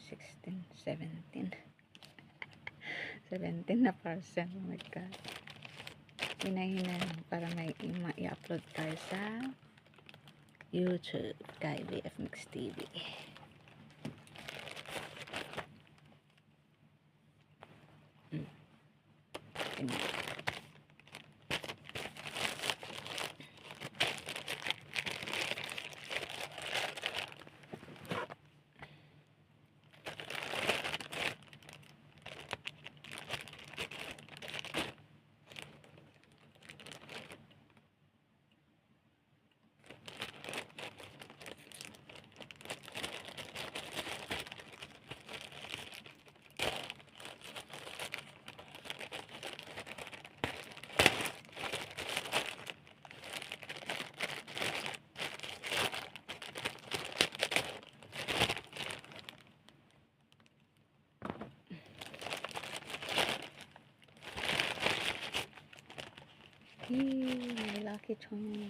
16, 17. 17 na parcel. Oh my God. Hinahina lang para may i-upload tayo sa YouTube kay VF Mix TV. Hey, lucky charm.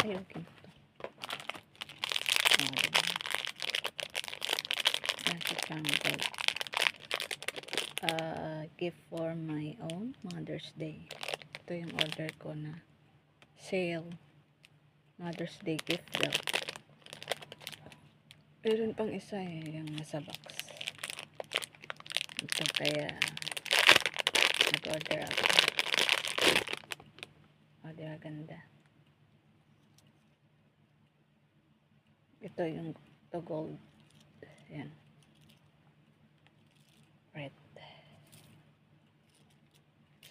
Ay, okay na to. Lucky charm gold. Gift for my own Mother's Day. Ito yung order ko na sale. Mother's Day gift daw. Meron pang isa yung nasa box. Ito kaya nag-order ako. O, diba ganda. Ito yung to gold. Ayan. Red.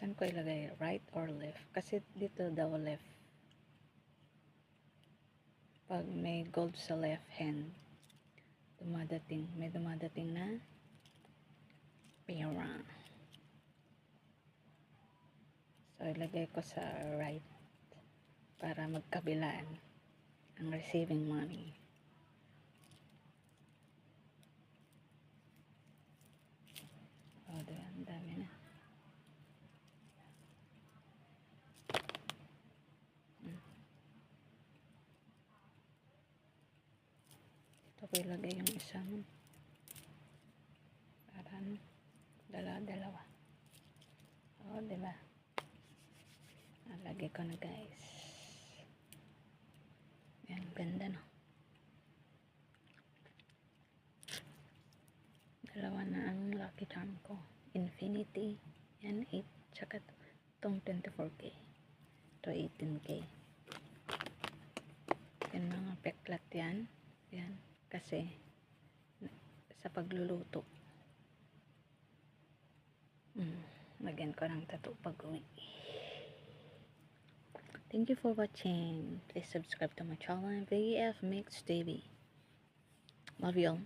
Saan ko ilagay? Right or left? Kasi dito daw left. Pag may gold sa left hand, may dumadating na pera. So, ilagay ko sa right para magkabilaan ang receiving money. Oh, diba? Ang dami na. Ito ko ilagay yung isang parang dalawa. Oh, diba? Lagay ko na, guys. Yan, ganda, no? Dalawa na ang lucky charm ko. Infinity. Yan, 8. Tsaka itong 24K. Ito, 18K. Yan, mga peklat yan. Yan. Kasi, sa pagluluto. Lagyan ko ng tattoo pag-uwi. Thank you for watching. Please subscribe to my channel, VF Mix TV. Love you all.